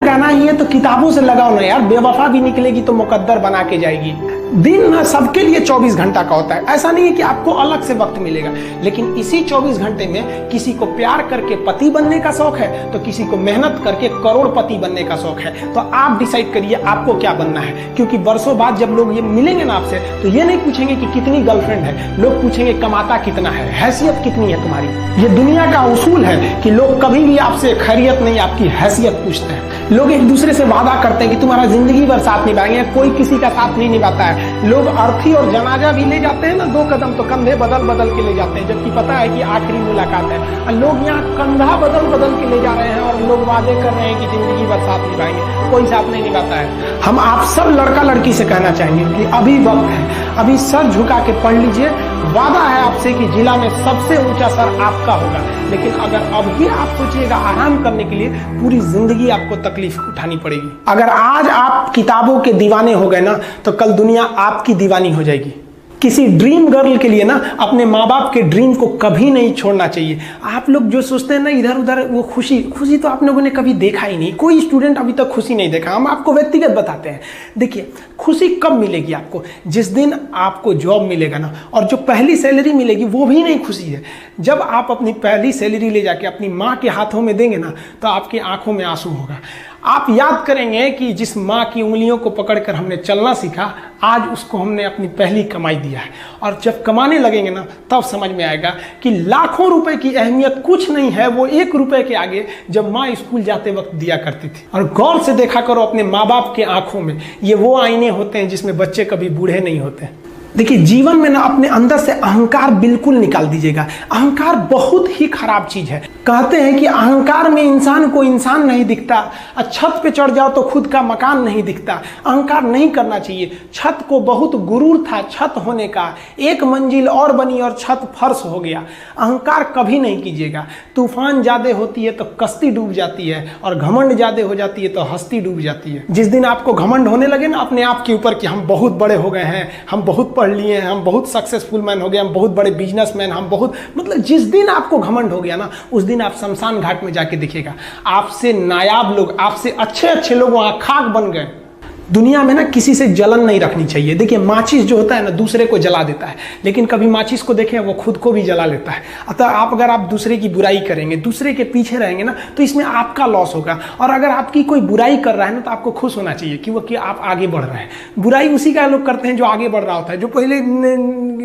कहना ही है तो किताबों से लगाओ ना यार, बेवफा भी निकलेगी तो मुकद्दर बना के जाएगी। दिन ना सबके लिए 24 घंटा का होता है, ऐसा नहीं है कि आपको अलग से वक्त मिलेगा, लेकिन इसी 24 घंटे में किसी को प्यार करके पति बनने का शौक है तो किसी को मेहनत करके करोड़पति बनने का शौक है। तो आप डिसाइड करिए आपको क्या बनना है, क्योंकि वर्षों बाद जब लोग ये मिलेंगे ना आपसे तो ये नहीं पूछेंगे कि कितनी गर्लफ्रेंड है, लोग पूछेंगे कमाता कितना है, हैसियत कितनी है तुम्हारी। ये दुनिया का उसूल है कि लोग कभी भी आपसे खैरियत नहीं आपकी हैसियत पूछते हैं। लोग एक दूसरे से वादा करते हैं कि तुम्हारा जिंदगी भर साथ निभाएंगे, कोई किसी का साथ नहीं निभाता है। लोग अर्थी और जनाजा भी ले जाते हैं ना 2 कदम तो कंधे बदल बदल के ले जाते हैं, जबकि पता है कि आखिरी मुलाकात है। और लोग यहाँ कंधा बदल बदल के ले जा रहे हैं और लोग वादे कर रहे हैं कि जिंदगी भर साथ निभाएंगे, कोई साथ नहीं निभाता है। हम आप सब लड़का लड़की से कहना चाहेंगे कि अभी वक्त है, अभी सर झुका के पढ़ लीजिए। वादा है आपसे कि जिला में सबसे ऊंचा सर आपका होगा, लेकिन अगर अभी आप सोचिएगा आराम करने के लिए, पूरी जिंदगी आपको तकलीफ उठानी पड़ेगी। अगर आज आप किताबों के दीवाने हो गए ना तो कल दुनिया आपकी दीवानी हो जाएगी। किसी ड्रीम गर्ल के लिए ना अपने माँ बाप के ड्रीम को कभी नहीं छोड़ना चाहिए। आप लोग जो सोचते हैं ना इधर उधर, वो खुशी तो आप लोगों ने कभी देखा ही नहीं। कोई स्टूडेंट अभी तक खुशी नहीं देखा। हम आपको व्यक्तिगत बताते हैं। देखिए खुशी कब मिलेगी आपको, जिस दिन आपको जॉब मिलेगा ना, और जो पहली सैलरी मिलेगी वो भी नहीं खुशी है। जब आप अपनी पहली सैलरी ले जाके अपनी माँ के हाथों में देंगे ना तो आपकी आंखों में आंसू होगा। आप याद करेंगे कि जिस माँ की उंगलियों को पकड़कर हमने चलना सीखा, आज उसको हमने अपनी पहली कमाई दिया है। और जब कमाने लगेंगे ना तब समझ में आएगा कि लाखों रुपए की अहमियत कुछ नहीं है, वो 1 रुपए के आगे जब माँ स्कूल जाते वक्त दिया करती थी। और गौर से देखा करो अपने माँ बाप के आंखों में, ये वो आईने होते हैं जिसमें बच्चे कभी बूढ़े नहीं होते। देखिए जीवन में ना अपने अंदर से अहंकार बिल्कुल निकाल दीजिएगा। अहंकार बहुत ही खराब चीज है। कहते हैं कि अहंकार में इंसान को इंसान नहीं दिखता, छत पे चढ़ जाओ तो खुद का मकान नहीं दिखता। अहंकार नहीं करना चाहिए। छत को बहुत गुरूर था छत होने का, 1 मंजिल और बनी और छत फर्श हो गया। अहंकार कभी नहीं कीजिएगा। तूफान ज्यादा होती है तो कश्ती डूब जाती है, और घमंड ज्यादा हो जाती है तो हस्ती डूब जाती है। जिस दिन आपको घमंड होने लगे ना अपने आप के ऊपर कि हम बहुत बड़े हो गए हैं, हम बहुत पढ़ लिए हैं, हम बहुत सक्सेसफुल मैन हो गए, हम बहुत बड़े बिजनेसमैन, हम बहुत, मतलब जिस दिन आपको घमंड हो गया ना उस दिन आप शमशान घाट में जाके देखिएगा आपसे नायाब लोग, आपसे अच्छे लोग वहां खाक बन गए। दुनिया में ना किसी से जलन नहीं रखनी चाहिए। देखिए माचिस जो होता है ना दूसरे को जला देता है, लेकिन कभी माचिस को देखें वो खुद को भी जला लेता है। अतः अगर आप दूसरे की बुराई करेंगे, दूसरे के पीछे रहेंगे ना तो इसमें आपका लॉस होगा। और अगर आपकी कोई बुराई कर रहा है ना तो आपको खुश होना चाहिए कि आप आगे बढ़ रहे हैं। बुराई उसी का लोग करते हैं जो आगे बढ़ रहा होता है, जो पहले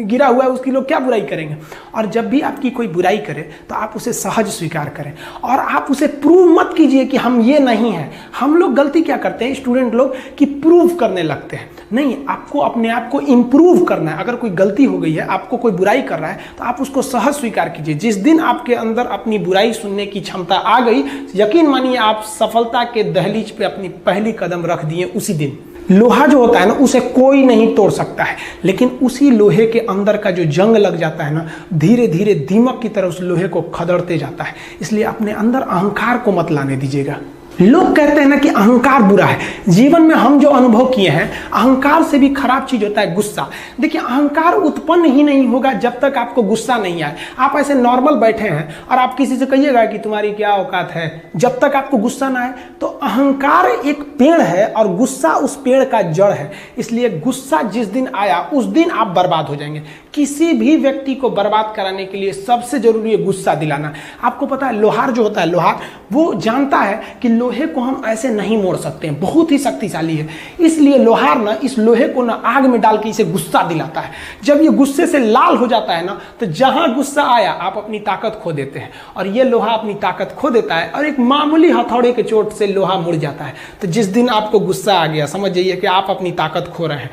गिरा हुआ है उसकी लोग क्या बुराई करेंगे। और जब भी आपकी कोई बुराई करे तो आप उसे सहज स्वीकार करें, और आप उसे प्रूव मत कीजिए कि हम ये नहीं हैं। हम लोग गलती क्या करते हैं स्टूडेंट लोग कि प्रूव करने लगते हैं। नहीं, आपको अपने आप को इंप्रूव करना है। अगर कोई गलती हो गई है, आपको कोई बुराई कर रहा है तो आप उसको सहज स्वीकार कीजिए। जिस दिन आपके अंदर अपनी बुराई सुनने की क्षमता आ गई, यकीन मानिए आप सफलता के दहलीज पे अपनी पहली कदम रख दिए उसी दिन। लोहा जो होता है ना उसे कोई नहीं तोड़ सकता है, लेकिन उसी लोहे के अंदर का जो जंग लग जाता है ना, धीरे धीरे दीमक की तरह उस लोहे को खदड़ते जाता है। इसलिए अपने अंदर अहंकार को मत लाने दीजिएगा। लोग कहते हैं ना कि अहंकार बुरा है। जीवन में हम जो अनुभव किए हैं, अहंकार से भी खराब चीज होता है गुस्सा। देखिए अहंकार उत्पन्न ही नहीं होगा जब तक आपको गुस्सा नहीं आए। आप ऐसे नॉर्मल बैठे हैं और आप किसी से कहिएगा कि तुम्हारी क्या औकात है, जब तक आपको गुस्सा ना आए। तो अहंकार एक पेड़ है और गुस्सा उस पेड़ का जड़ है। इसलिए गुस्सा जिस दिन आया उस दिन आप बर्बाद हो जाएंगे। किसी भी व्यक्ति को बर्बाद कराने के लिए सबसे जरूरी है गुस्सा दिलाना। आपको पता है लोहार जो होता है, लोहार वो जानता है कि लोहे को हम ऐसे नहीं मोड़ सकते हैं, बहुत ही शक्तिशाली है। इसलिए लोहार ना इस लोहे को ना आग में डाल के इसे गुस्सा दिलाता है। जब ये गुस्से से लाल हो जाता है ना तो जहां गुस्सा आया आप अपनी ताकत खो देते हैं, और ये लोहा अपनी ताकत खो देता है और एक मामूली हथौड़े के चोट से लोहा मुड़ जाता है। तो जिस दिन आपको गुस्सा आ गया समझ जाइए कि आप अपनी ताकत खो रहे हैं।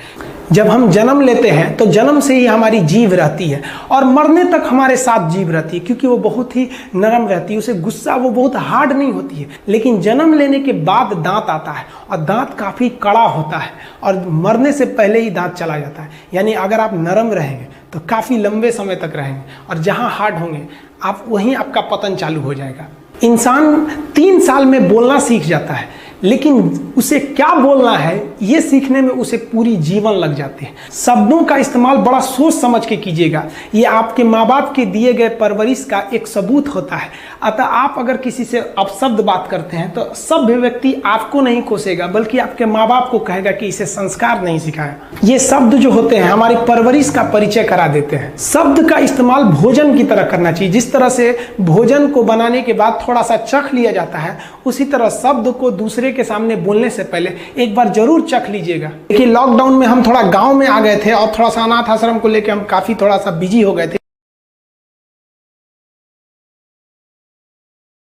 जब हम जन्म लेते हैं तो जन्म से ही हमारी जीभ रहती है और मरने तक हमारे साथ जीभ रहती है, क्योंकि वो बहुत ही नरम रहती है। उसे गुस्सा वो बहुत हार्ड नहीं होती है। लेकिन जन्म लेने के बाद दांत आता है और दांत काफी कड़ा होता है, और मरने से पहले ही दांत चला जाता है। यानी अगर आप नरम रहेंगे तो काफी लंबे समय तक रहेंगे, और जहां हार्ड होंगे आप वहीं आपका पतन चालू हो जाएगा। इंसान 3 साल में बोलना सीख जाता है, लेकिन उसे क्या बोलना है ये सीखने में उसे पूरी जीवन लग जाती है। शब्दों का इस्तेमाल बड़ा सोच समझ के कीजिएगा, ये आपके माँ बाप के दिए गए परवरिश का एक सबूत होता है। अतः आप अगर किसी से अपशब्द बात करते हैं तो सभ्य व्यक्ति आपको नहीं कोसेगा बल्कि आपके माँ बाप को कहेगा कि इसे संस्कार नहीं सिखाया। ये शब्द जो होते हैं हमारी परवरिश का परिचय करा देते हैं। शब्द का इस्तेमाल भोजन की तरह करना चाहिए। जिस तरह से भोजन को बनाने के बाद थोड़ा सा चख लिया जाता है, उसी तरह शब्द को दूसरे के सामने बोलने से पहले एक बार जरूर चख लीजिएगा। देखिए लॉकडाउन में हम थोड़ा गांव में आ गए थे और थोड़ा सा अनाथ आश्रम को लेकर हम काफी थोड़ा सा बिजी हो गए थे।